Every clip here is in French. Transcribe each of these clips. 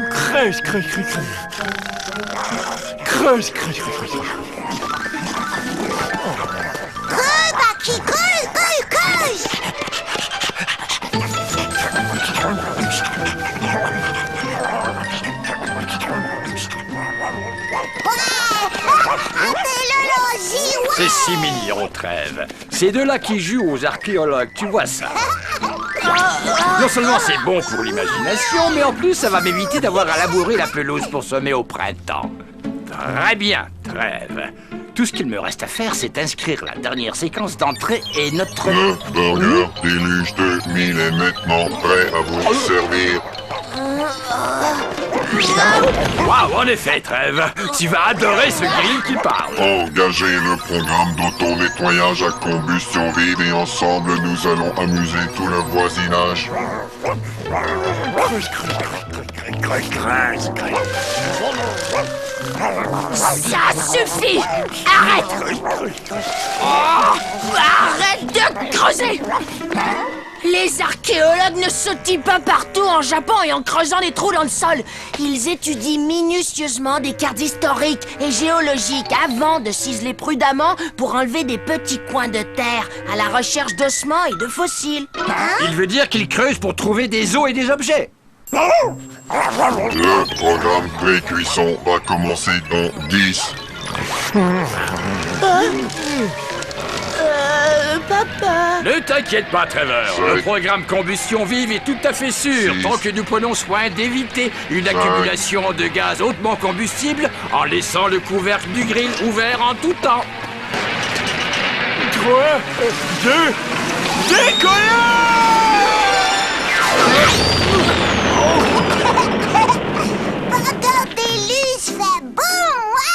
Creuse, creuse, creuse, creuse. Creuse, creuse, creuse, creuse. Creuse, Baki, creuse, creuse, creuse. C'est si mignon, Trèves. Ces deux-là qui jouent aux archéologues, tu vois ça. Non seulement c'est bon pour l'imagination, mais en plus ça va m'éviter d'avoir à labourer la pelouse pour semer au printemps. Très bien, Trèves. Tout ce qu'il me reste à faire, c'est inscrire la dernière séquence d'entrée et notre... Le burger déluge 2000 est maintenant prêt à vous servir. Waouh, en effet, Trèves, tu vas adorer ce grill qui parle. Engagez le programme d'auto-nettoyage à combustion vide et ensemble nous allons amuser tout le voisinage. Creuse, creuse, creuse, creuse, creuse, creuse. Ça suffit! Arrête! Oh, arrête de creuser! Les archéologues ne sautillent pas partout en Japon et en creusant des trous dans le sol. Ils étudient minutieusement des cartes historiques et géologiques avant de ciseler prudemment pour enlever des petits coins de terre à la recherche d'ossements et de fossiles. Il veut dire qu'il creuse pour trouver des os et des objets. Le programme pré-cuisson va commencer dans 10. Papa... Ne t'inquiète pas, Trevor. Le programme combustion vive est tout à fait sûr, tant que nous prenons soin d'éviter une accumulation de gaz hautement combustible en laissant le couvercle du grill ouvert en tout temps. 3, 2, Burger déluge fait bon, ouais.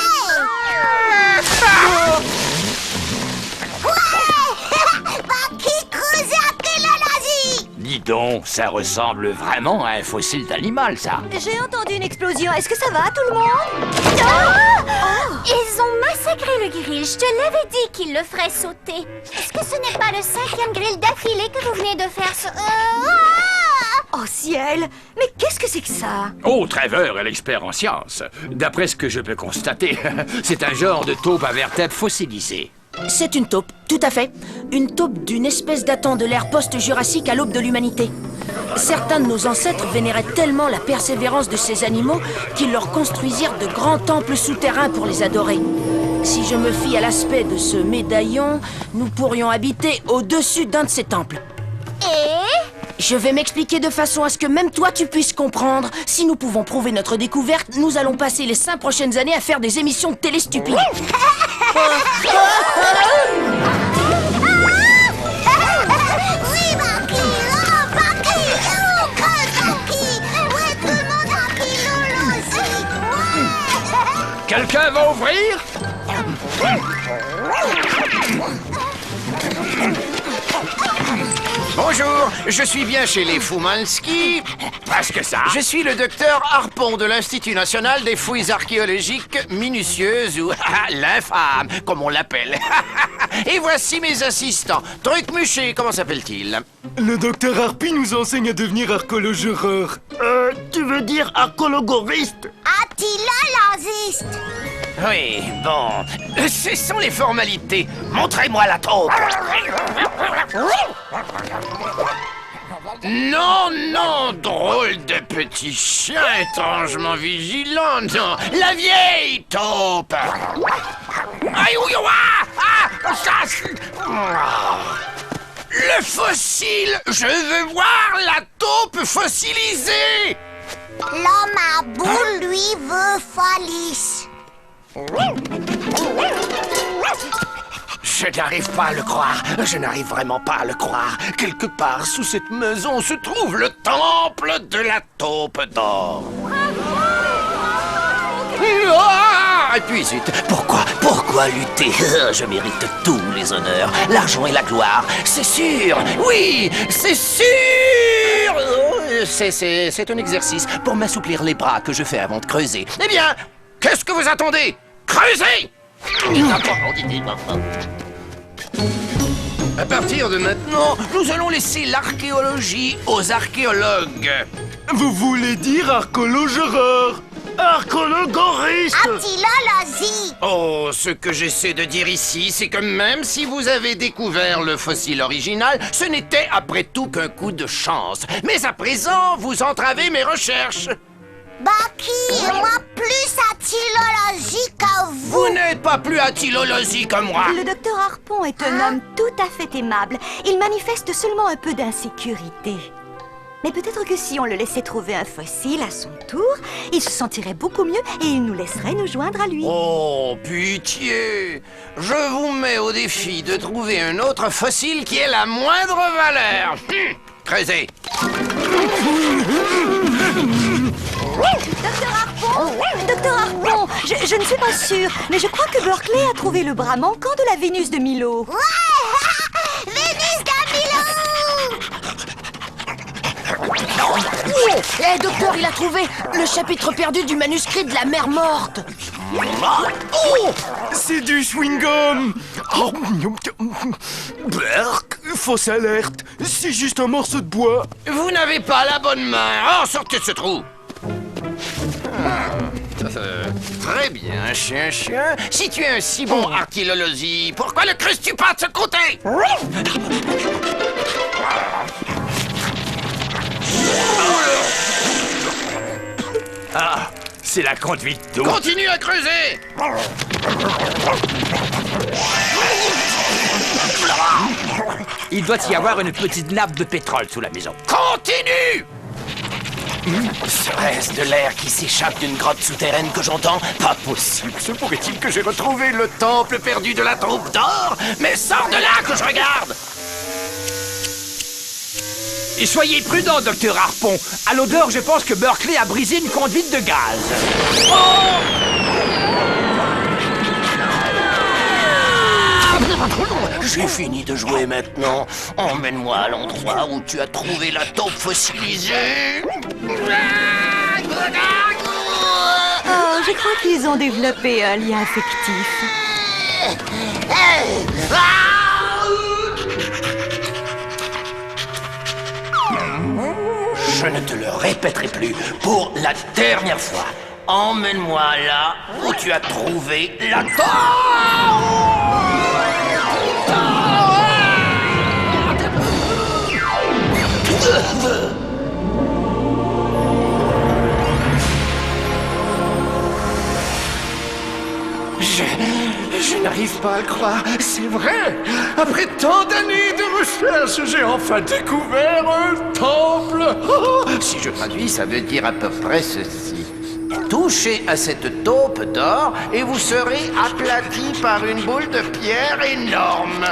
Baki, creusez après le nazi. Dis donc, ça ressemble vraiment à un fossile d'animal, ça. J'ai entendu une explosion. Est-ce que ça va, tout le monde? Ils ont massacré le grill. Je te l'avais dit qu'ils le feraient sauter. Est-ce que ce n'est pas le 5e grill d'affilée que vous venez de faire Oh ciel! Mais qu'est-ce que c'est que ça? Oh, Trevor est l'expert en sciences. D'après ce que je peux constater, c'est un genre de taupe à vertèbres fossilisée. C'est une taupe, tout à fait. Une taupe d'une espèce datant de l'ère post-jurassique à l'aube de l'humanité. Certains de nos ancêtres vénéraient tellement la persévérance de ces animaux qu'ils leur construisirent de grands temples souterrains pour les adorer. Si je me fie à l'aspect de ce médaillon, nous pourrions habiter au-dessus d'un de ces temples. Je vais m'expliquer de façon à ce que même toi tu puisses comprendre. Si nous pouvons prouver notre découverte, nous allons passer les 5 prochaines années à faire des émissions de télé stupides. Oui, Baki, oh, Baki, oh, creuse, Baki. Ouais, tout le monde a pris l'eau aussi. Ouais. Quelqu'un va ouvrir? Bonjour, je suis bien chez les Foumanski. Presque ça. Je suis le docteur Harpon de l'Institut national des fouilles archéologiques minutieuses ou l'infâme, comme on l'appelle. Et voici mes assistants. Trucmuché, comment s'appelle-t-il? Le docteur Harpy nous enseigne à devenir archéologeur. Tu veux dire archéologoriste? Attila Laziste. Oui, bon. Cessons les formalités. Montrez-moi la taupe. Non, non, drôle de petit chien étrangement vigilant, non. La vieille taupe. Aïe, ouïe, le fossile. Je veux voir la taupe fossilisée. L'homme à boule, lui, veut Phallis. Je n'arrive pas à le croire. Je n'arrive vraiment pas à le croire. Quelque part sous cette maison se trouve le temple de la taupe d'or. Et puis zut, pourquoi lutter? Je mérite tous les honneurs, l'argent et la gloire. C'est sûr, oui, c'est sûr. C'est un exercice pour m'assouplir les bras que je fais avant de creuser. Eh bien, qu'est-ce que vous attendez? Creusez! À partir de maintenant, nous allons laisser l'archéologie aux archéologues. Vous voulez dire archologeur? Archologoriste! Artilologie. Oh, ce que j'essaie de dire ici, c'est que même si vous avez découvert le fossile original, ce n'était après tout qu'un coup de chance. Mais à présent, vous entravez mes recherches. Bucky, moi plus artilologie que vous. Vous n'êtes pas plus attylologie que moi. Le docteur Harpon est un homme tout à fait aimable. Il manifeste seulement un peu d'insécurité. Mais peut-être que si on le laissait trouver un fossile à son tour, il se sentirait beaucoup mieux et il nous laisserait nous joindre à lui. Oh, pitié! Je vous mets au défi de trouver un autre fossile qui ait la moindre valeur. Creusez. Docteur Harpon, je ne suis pas sûre, mais je crois que Berkeley a trouvé le bras manquant de la Vénus de Milo. Ouais, Vénus de Milo. Eh, docteur, il a trouvé le chapitre perdu du manuscrit de la mer morte. Oh! C'est du chewing-gum! Oh. Berk, fausse alerte. C'est juste un morceau de bois. Vous n'avez pas la bonne main. Oh, sortez de ce trou. Très bien, chien. Si tu es un si bon archéologie, pourquoi le creuses-tu pas de ce côté? Ah, c'est la conduite d'eau. Continue à creuser. Il doit y avoir une petite nappe de pétrole sous la maison. Continue. Serait-ce de l'air qui s'échappe d'une grotte souterraine que j'entends? Pas possible. Se pourrait-il que j'ai retrouvé le temple perdu de la troupe d'or? Mais sors de là que je regarde. Et soyez prudent, docteur Harpon. À l'odeur, je pense que Berkeley a brisé une conduite de gaz. J'ai fini de jouer maintenant. Emmène-moi à l'endroit où tu as trouvé la taupe fossilisée. Oh, je crois qu'ils ont développé un lien affectif. Je ne te le répéterai plus pour la dernière fois. Emmène-moi là où tu as trouvé la taupe. Je n'arrive pas à le croire, c'est vrai. Après tant d'années de recherche, j'ai enfin découvert un temple. Si je traduis, ça veut dire à peu près ceci. Touchez à cette taupe d'or et vous serez aplati par une boule de pierre énorme.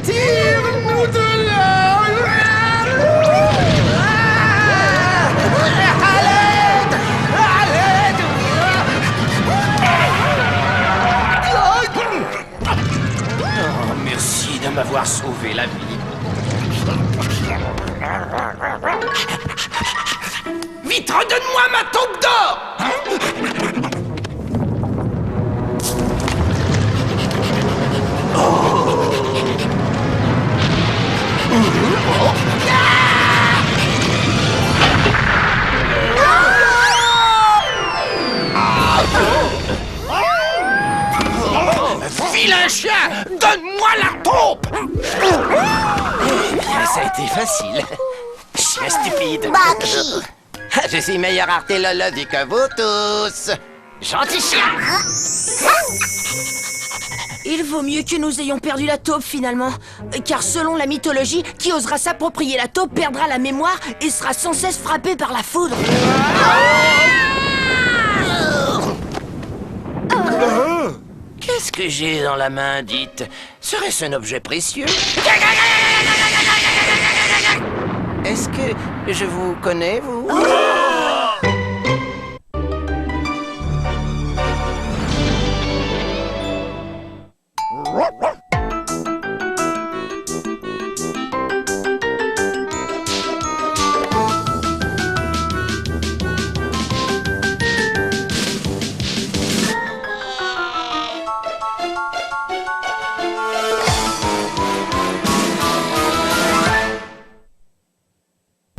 Tire-nous de là! Merci de m'avoir sauvé la vie. Vite, redonne-moi ma taupe d'or! Vilain chien, donne-moi la taupe! Eh bien, ça a été facile. Chien stupide. Bucky. Je suis meilleur archéologue que vous tous. Gentil chien. Il vaut mieux que nous ayons perdu la taupe finalement. Car selon la mythologie, qui osera s'approprier la taupe perdra la mémoire et sera sans cesse frappé par la foudre. Qu'est-ce que j'ai dans la main, dites? Serait-ce un objet précieux? Est-ce que je vous connais, vous?